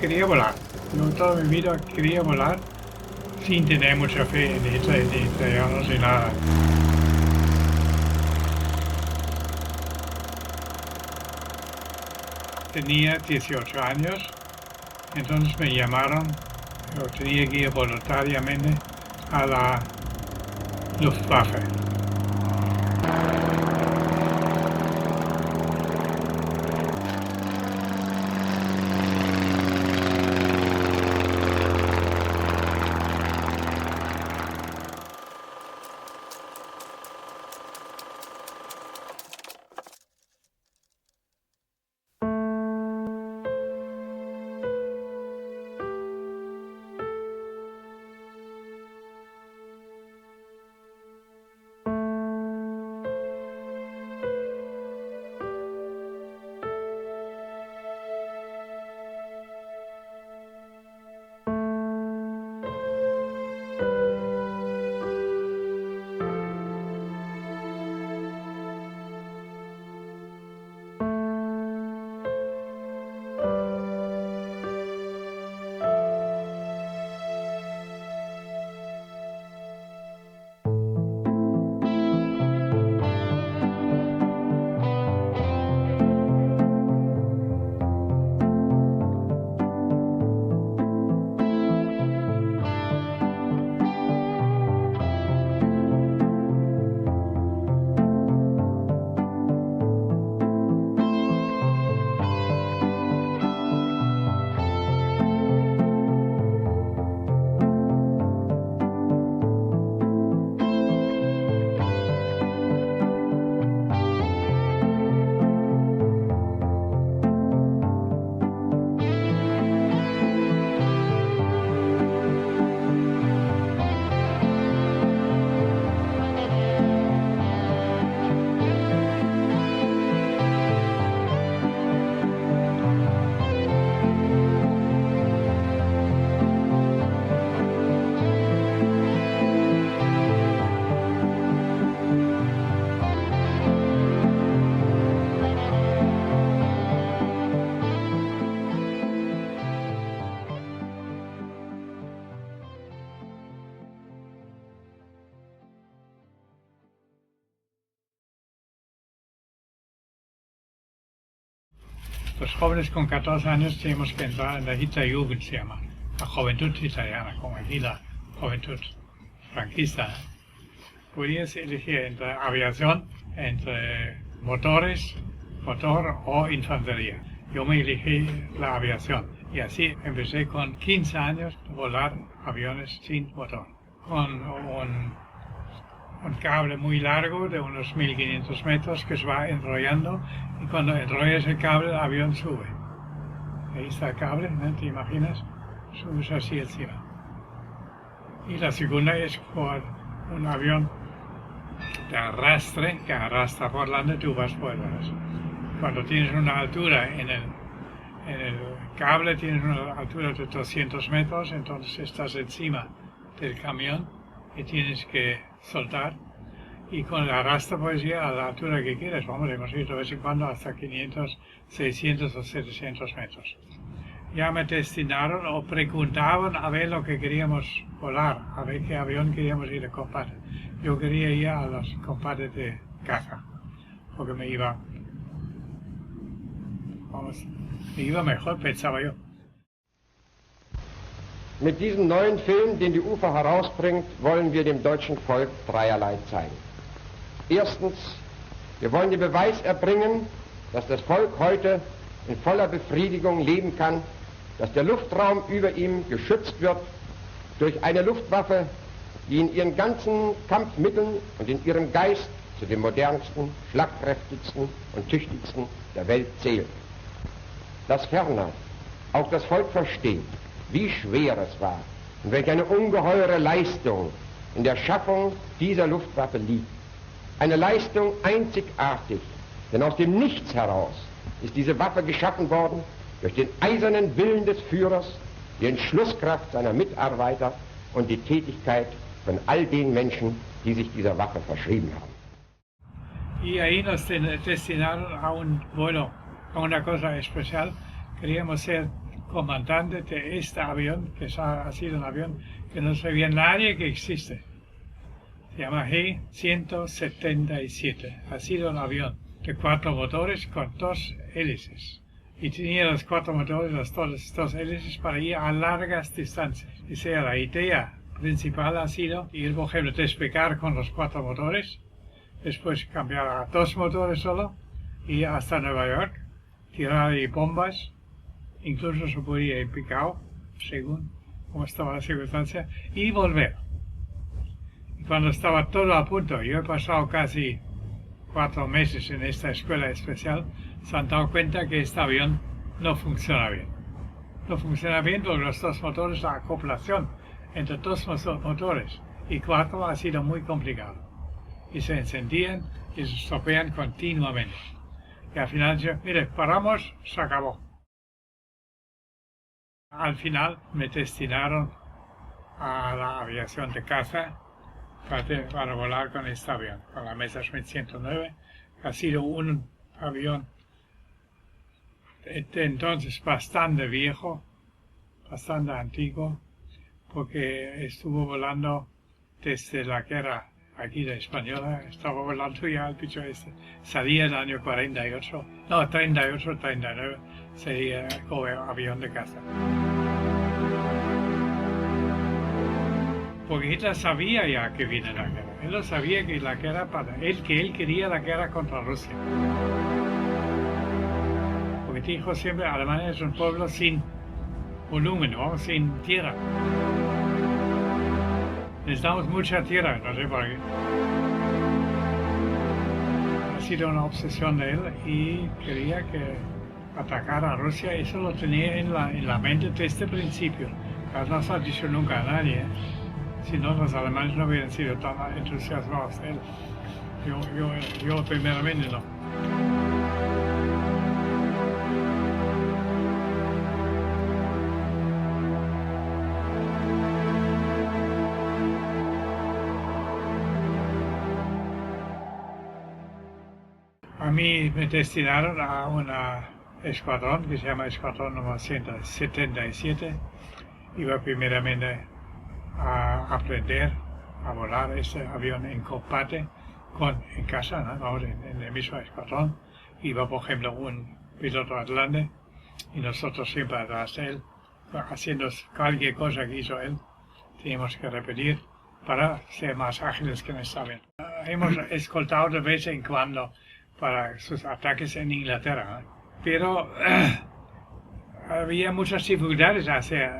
quería volar. Yo toda mi vida quería volar sin tener mucha fe en italianos ni nada. Tenía 18 años, entonces me llamaron, yo tenía que ir voluntariamente a la Luftwaffe. Los jóvenes con 14 años tenemos que entrar en la Hitlerjugend, se llama, la juventud italiana, como aquí la juventud franquista. Podías elegir entre aviación, entre motor o infantería. Yo me elegí la aviación y así empecé con 15 años a volar aviones sin motor, con un cable muy largo de unos 1500 metros que se va enrollando y cuando enrollas el cable el avión sube. Ahí está el cable, ¿no? ¿Te imaginas? Subes así encima. Y la segunda es por un avión de arrastre que arrastra por delante, tú vas por detrás. Cuando tienes una altura en el cable, tienes una altura de 200 metros, entonces estás encima del camión y tienes que soltar. Y con el arrastre puedes ir a la altura que quieras. Vamos, hemos ido de vez en cuando hasta 500, 600 o 700 metros. Ya me destinaron o preguntaban a ver lo que queríamos volar, a ver qué avión queríamos ir a combate. Yo quería ir a los combates de caza, porque me iba mejor, pensaba yo. Mit diesem neuen Film, den die UFA herausbringt, wollen wir dem deutschen Volk dreierlei zeigen. Erstens, wir wollen den Beweis erbringen, dass das Volk heute in voller Befriedigung leben kann, dass der Luftraum über ihm geschützt wird durch eine Luftwaffe, die in ihren ganzen Kampfmitteln und in ihrem Geist zu den modernsten, schlagkräftigsten und tüchtigsten der Welt zählt. Dass ferner auch das Volk versteht, wie schwer es war und welch eine ungeheure Leistung in der Schaffung dieser Luftwaffe liegt. Eine Leistung einzigartig, denn aus dem Nichts heraus ist diese Waffe geschaffen worden durch den eisernen Willen des Führers, die Entschlusskraft seiner Mitarbeiter und die Tätigkeit von all den Menschen, die sich dieser Waffe verschrieben haben. Y ahí nos destinaron a un vuelo, a una cosa especial. Queríamos ser comandante de este avión, que ha sido un avión que no sabía nadie que existe. Se llama G-177. Ha sido un avión de 4 motores con 2 hélices. Y tenía los 4 motores, las dos hélices para ir a largas distancias. Y sea, la idea principal ha sido ir, por ejemplo, despegar con los 4 motores, después cambiar a 2 motores solo, ir hasta Nueva York, tirar ahí bombas, incluso se podía ir picado, según cómo estaba la circunstancia, y volver. Y cuando estaba todo a punto, yo he pasado casi 4 meses en esta escuela especial, se han dado cuenta que este avión no funciona bien. No funciona bien porque los 2 motores, la acoplación entre 2 motores y 4 ha sido muy complicado. Y se encendían y se estropean continuamente. Y al final yo, mire, paramos, se acabó. Al final me destinaron a la aviación de caza para volar con este avión, con la Messerschmitt 109, que ha sido un avión de entonces bastante viejo, bastante antiguo, porque estuvo volando desde la guerra aquí de española, estaba volando ya el bicho este, salía el año 48, no, 38, 39, sería como avión de caza. Porque Hitler sabía ya que viene la guerra, él lo sabía que la guerra para él, que él quería la guerra contra Rusia. Porque dijo siempre, Alemania es un pueblo sin volumen, ¿no? Sin tierra. Necesitamos mucha tierra, no sé por qué. Ha sido una obsesión de él y quería que atacara a Rusia. Eso lo tenía en la mente desde el principio. No se ha dicho nunca a nadie. Si no, los alemanes no hubieran sido tan entusiasmados de él. Yo primeramente no. A mí me destinaron a un escuadrón que se llama Escuadrón número 177. Iba primeramente a aprender a volar ese avión en combate en casa, ¿no? Vamos, en el mismo escuadrón. Iba, por ejemplo, un piloto atlante y nosotros siempre atrás de él, haciendo cualquier cosa que hizo él. Teníamos que repetir para ser más ágiles que nuestro avión. Hemos escoltado de vez en cuando para sus ataques en Inglaterra, ¿no? Pero había muchas dificultades hacer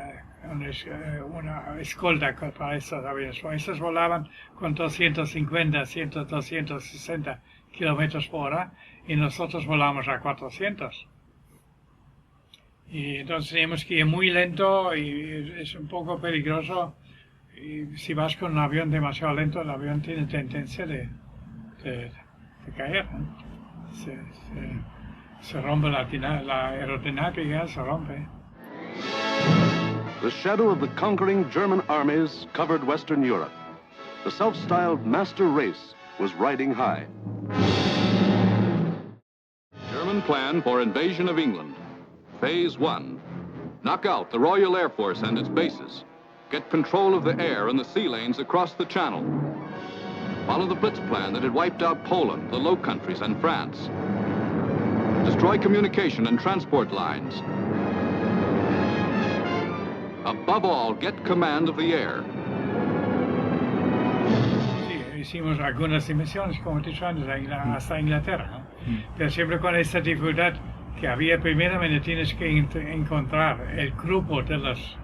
una escolta para estos aviones. Estos volaban con 250, 260 kilómetros por hora y nosotros volamos a 400. Y entonces teníamos que ir muy lento y es un poco peligroso. Y si vas con un avión demasiado lento, el avión tiene tendencia de caer, ¿no? Se rompe la aerodinámica, se rompe. The shadow of the conquering German armies covered Western Europe. The self-styled master race was riding high. German plan for invasion of England. Phase 1. Knock out the Royal Air Force and its bases. Get control of the air and the sea lanes across the Channel. Follow the Blitz plan that had wiped out Poland, the Low Countries, and France. Destroy communication and transport lines. Above all, get command of the air. Sí, hicimos algunas dimensiones, como te he dicho antes, hasta Inglaterra, ¿no? Pero siempre con esta dificultad que había, primeramente tienes que encontrar el grupo de los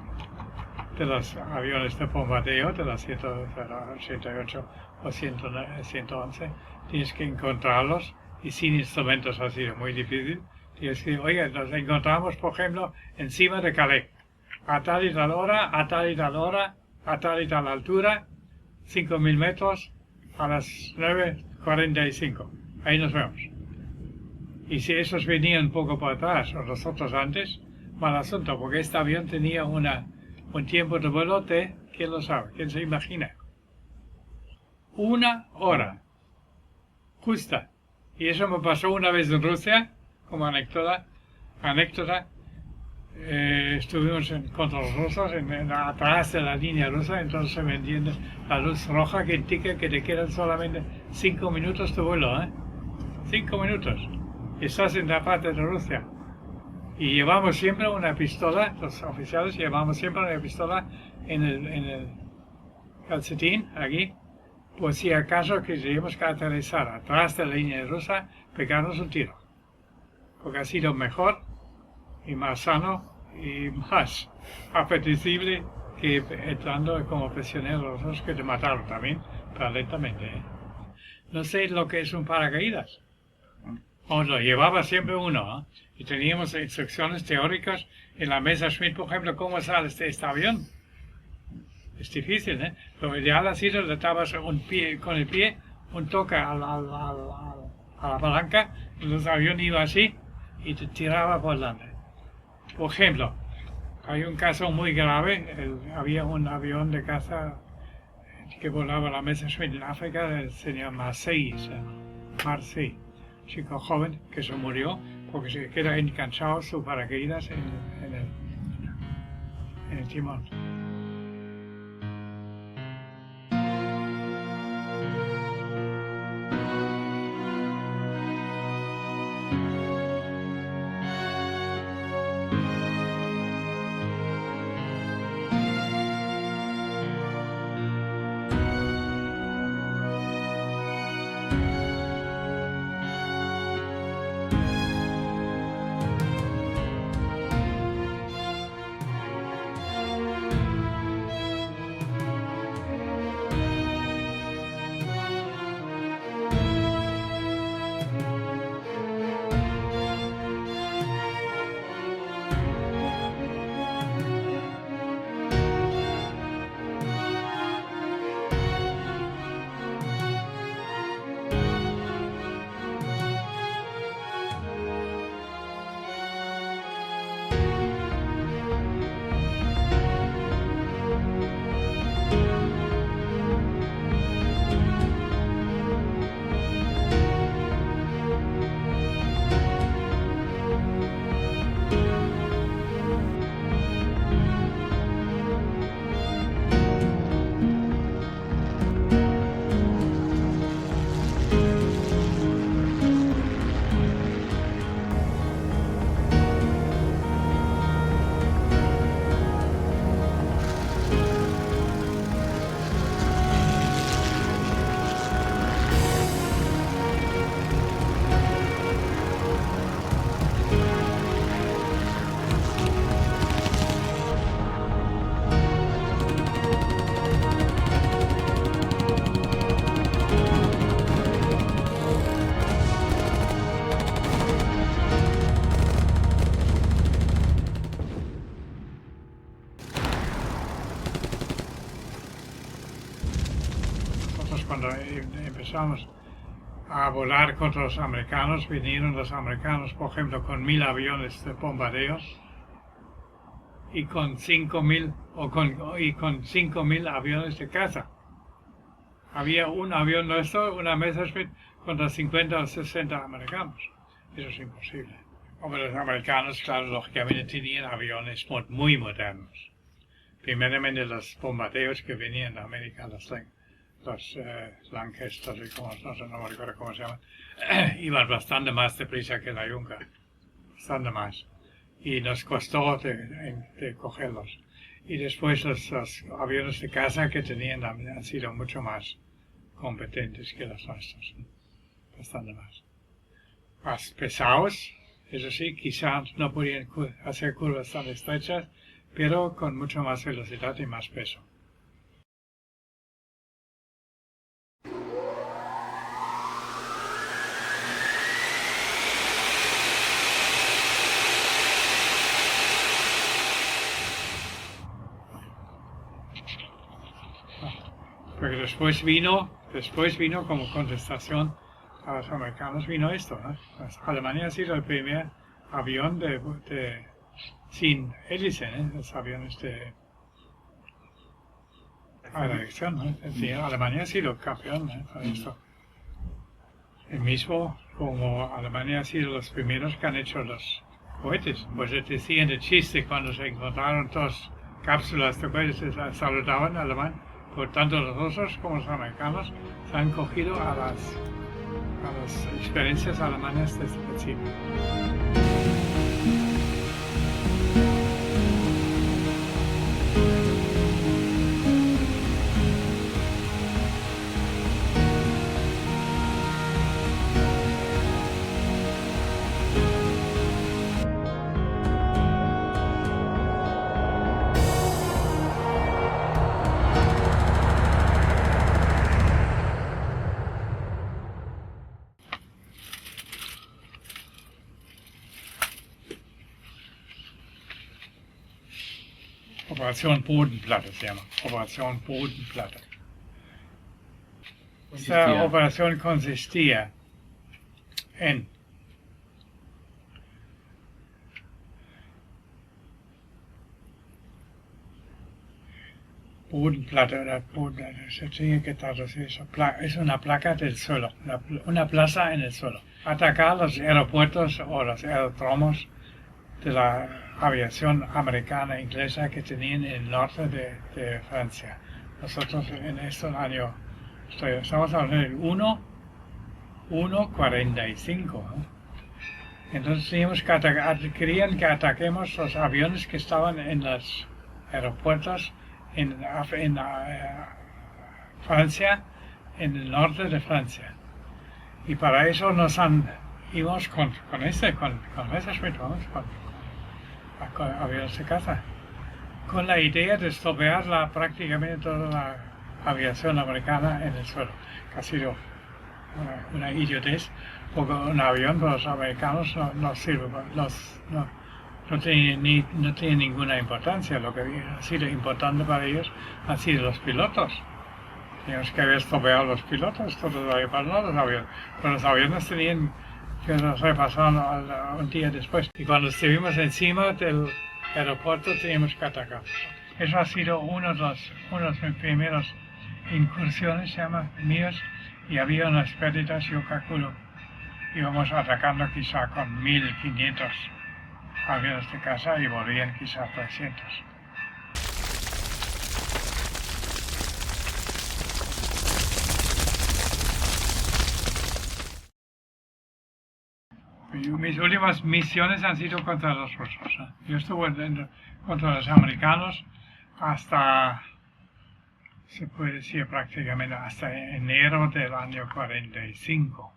aviones de bombardeo, de las 188 o 111, tienes que encontrarlos y sin instrumentos ha sido muy difícil. Tienes que, oiga, nos encontramos, por ejemplo, encima de Calais. A tal y tal hora, a tal y tal hora, a tal y tal altura, 5.000 metros, a las 9:45. Ahí nos vemos. Y si esos venían un poco para atrás, o los otros antes, mal asunto, porque este avión tenía un tiempo de vuelo de, ¿quién lo sabe? ¿Quién se imagina? 1 hora. Justa. Y eso me pasó una vez en Rusia, como anécdota. estuvimos contra los rusos, atrás de la línea rusa, entonces se me entiende la luz roja que indica que te quedan solamente 5 minutos de vuelo, 5 minutos. Estás en la parte de Rusia. Y llevamos siempre una pistola, los oficiales llevamos siempre una pistola en el calcetín, aquí, por si acaso que tenemos que aterrizar atrás de la línea rusa, pegarnos un tiro. Porque ha sido mejor y más sano y más apetecible que entrando como prisionero los que te mataron también, pero lentamente. No sé lo que es un paracaídas. O lo llevaba siempre uno, y teníamos instrucciones teóricas en la mesa Schmidt, por ejemplo, cómo sale este avión. Es difícil, ¿eh? Lo ideal ha sido le dabas con el pie un toque a la palanca, y el avión iba así y te tiraba por delante. Por ejemplo, hay un caso muy grave, había un avión de caza que volaba a la mesa Schmidt en África, el señor Marseille, chico joven que se murió porque se queda enganchado su paracaídas en el timón. Cuando empezamos a volar contra los americanos, vinieron los americanos, por ejemplo, con 1000 aviones de bombardeos y con 5000 y con 5000 aviones de caza. Había un avión nuestro, una Messerschmitt, contra 50 o 60 americanos. Eso es imposible. Hombre, los americanos, claro, lógicamente tenían aviones muy modernos. Primeramente los bombardeos que venían de América, los Lancaster, no me recuerdo cómo se llaman, iban bastante más deprisa que la Junker, bastante más. Y nos costó de cogerlos. Y después los aviones de caza que tenían han sido mucho más competentes que los nuestros, bastante más. Más pesados, eso sí, quizás no podían hacer curvas tan estrechas, pero con mucho más velocidad y más peso. Porque después vino como contestación a los americanos, vino esto, ¿no? Alemania ha sido el primer avión sin hélice, ¿eh? Los aviones a la elección, ¿no? Es decir, Alemania ha sido campeón, ¿eh? Para esto. El mismo como Alemania ha sido los primeros que han hecho los cohetes. Pues decían de chiste cuando se encontraron dos cápsulas de cohetes, se saludaban en alemán. Por tanto, los rusos como los americanos se han cogido a las experiencias alemanas desde el principio. Operation Bodenplatte se llama, Operación Bodenplatte. Esta operación consistía en Bodenplatte, se tiene que traducir eso, es una placa del suelo, una plaza en el suelo. Atacar los aeropuertos o los aeródromos de la aviación americana e inglesa que tenían en el norte de Francia. Nosotros en este año, estamos hablando del 1:45. ¿No? Entonces teníamos que querían que ataquemos los aviones que estaban en los aeropuertos en Francia, en el norte de Francia. Y para eso íbamos con Messerschmitt, vamos, con aviones de caza, con la idea de estropear prácticamente toda la aviación americana en el suelo, que ha sido una idiotez, porque un avión para los americanos no sirve, no tiene ninguna importancia. Lo que ha sido importante para ellos han sido los pilotos. Teníamos que haber estropeado los pilotos, todo para los aviones, pero los aviones tenían que nos repasaron un día después. Y cuando estuvimos encima del aeropuerto teníamos que atacar. Eso ha sido uno de mis primeros incursiones, míos, y había unas pérdidas, yo calculo, íbamos atacando quizá con 1.500 aviones de caza y volvían quizá 300. Mis últimas misiones han sido contra los rusos. Yo estuve contra los americanos hasta, se puede decir prácticamente, hasta enero del año 45.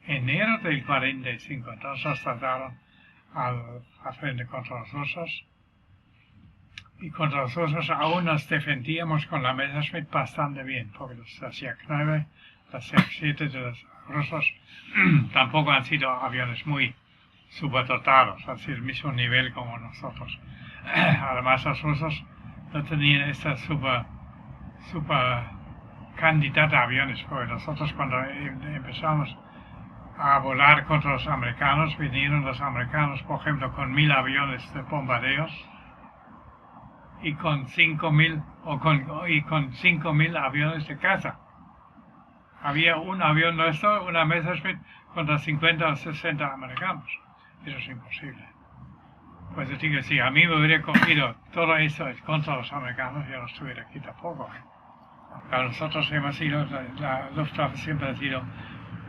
Enero del 45. Entonces nos trataron a frente contra los rusos. Y contra los rusos aún nos defendíamos con la Messerschmitt bastante bien, porque los Sierk-9, los Sierk-7 de los rusos tampoco han sido aviones muy superdotados, han sido el mismo nivel como nosotros. Además, los rusos no tenían esta super cantidad de aviones, porque nosotros cuando empezamos a volar contra los americanos, vinieron los americanos, por ejemplo, con 1.000 aviones de bombardeos y con 5.000 aviones de caza. Había un avión nuestro, una Messerschmitt, contra 50 o 60 americanos. Eso es imposible. Pues yo digo, si a mí me hubiera cogido todo eso contra los americanos, yo no estuviera aquí tampoco. Para nosotros hemos sido, la Luftwaffe siempre ha sido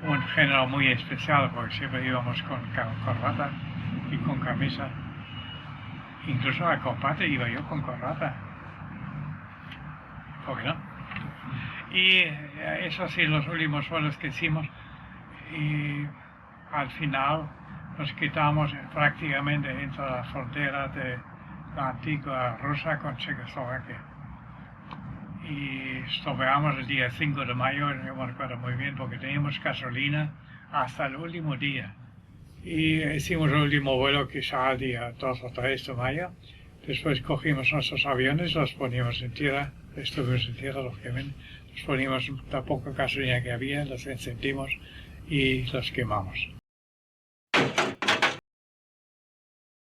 un género muy especial, porque siempre íbamos con corbata y con camisa. Incluso a combate iba yo con corbata. ¿Por qué no? Y esos sí los últimos vuelos que hicimos, y al final nos quitamos prácticamente entre la frontera de la antigua Rusia con Checoslovaquia. Y estropeamos el día 5 de mayo, yo me recuerdo muy bien, porque teníamos gasolina hasta el último día. Y hicimos el último vuelo quizá el día 2 o 3 de mayo. Después cogimos nuestros aviones, los poníamos en tierra, estuvimos en tierra lógicamente. Los poníamos la poca gasolina que había, los encendimos y los quemamos.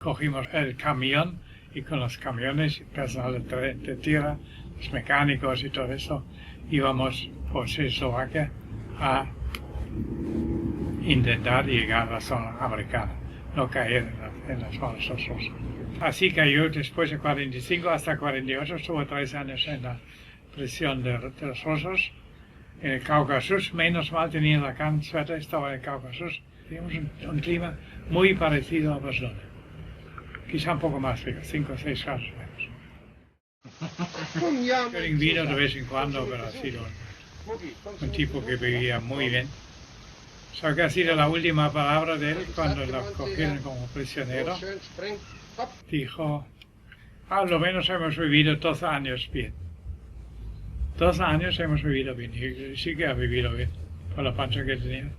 Cogimos el camión y con los camiones, personal de tierra, los mecánicos y todo eso, íbamos por Checoslovaquia a intentar llegar a la zona americana. no caer en las manos rusos. Así cayó después de 45 hasta 48, estuvo 3 años en la prisión de los rusos, en el Cáucaso. Menos mal tenía la gran suerte, estaba en el Cáucaso. Teníamos un clima muy parecido a Barcelona, quizá un poco más frío, 5 o 6 grados menos. Göring vino de vez en cuando, pero ha sido un tipo que vivía muy bien. So que ha sido la última palabra de él cuando lo cogieron como prisionero. Dijo, a lo menos hemos vivido 12 años bien. 12 años hemos vivido bien, y sí que ha vivido bien, por la pancha que tenía.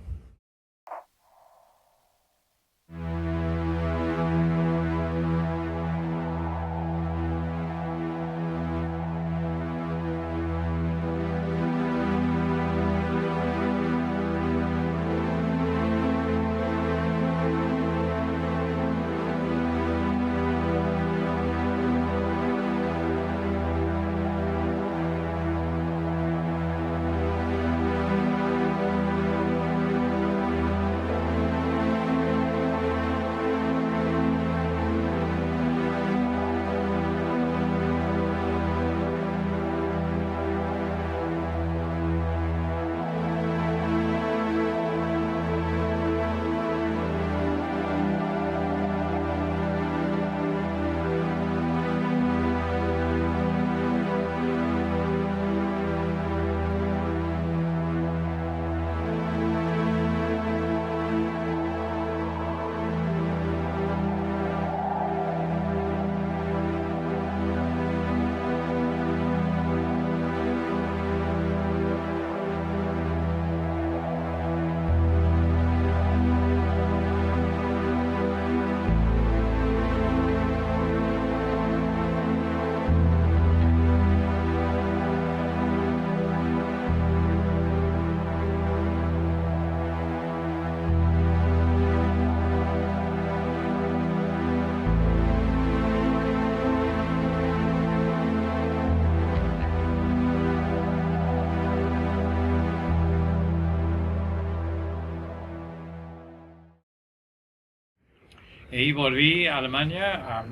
Y volví a Alemania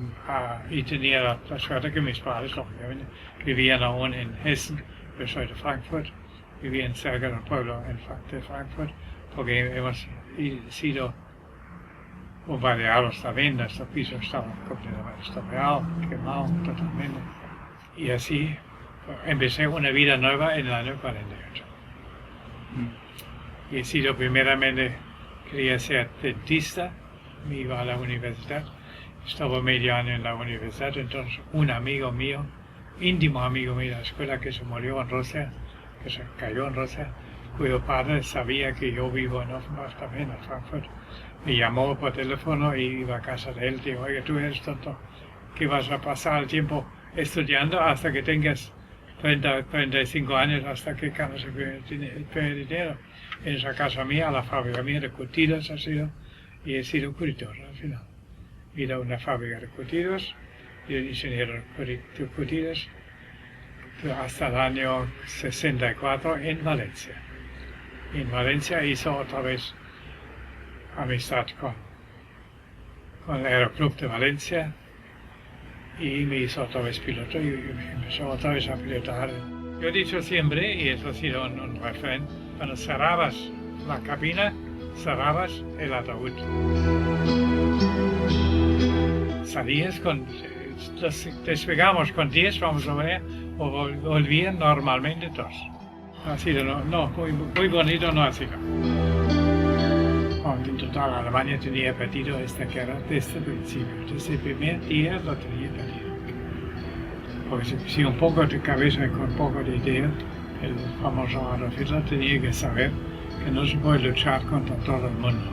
y tenía la suerte que mis padres, lógicamente, vivían aún en Hessen. Yo soy de Frankfurt, vivían cerca del pueblo de Frankfurt, porque hemos sido bombardeados también. Nuestro piso estaba completamente estropeado, quemado totalmente. Y así empecé una vida nueva en el año 48. Y he sido primeramente, quería ser dentista. Me iba a la universidad, estaba medio año en la universidad, entonces un amigo mío, íntimo amigo mío de la escuela, que se murió en Rusia, que se cayó en Rusia, cuyo padre sabía que yo vivo en Offenbach también, en Frankfurt, me llamó por teléfono y iba a casa de él, dijo, oye, tú eres tonto, que vas a pasar el tiempo estudiando hasta que tengas 35 años, hasta que ganas el primer dinero. En esa casa mía, la fábrica mía de curtidos ha sido, y he sido curtidor al final. He ido a una fábrica de curtidos, yo ingeniero de curtidos, hasta el año 64 en Valencia. En Valencia hizo otra vez amistad con el Aeroclub de Valencia y me hizo otra vez piloto y empezó otra vez a pilotar. Yo he dicho siempre, y eso ha sido un referente, cuando cerrabas la cabina, cerrabas el ataúd. Salías despegamos con 10, vamos a ver, o volvían normalmente 2. Ha sido, muy bonito no ha sido. En total, Alemania tenía perdido esta guerra desde el principio, desde el primer día lo tenía perdido. Porque si un poco de cabeza y con un poco de idea, el famoso Adolf Hitler tenía que saber que no se puede luchar contra todo el mundo.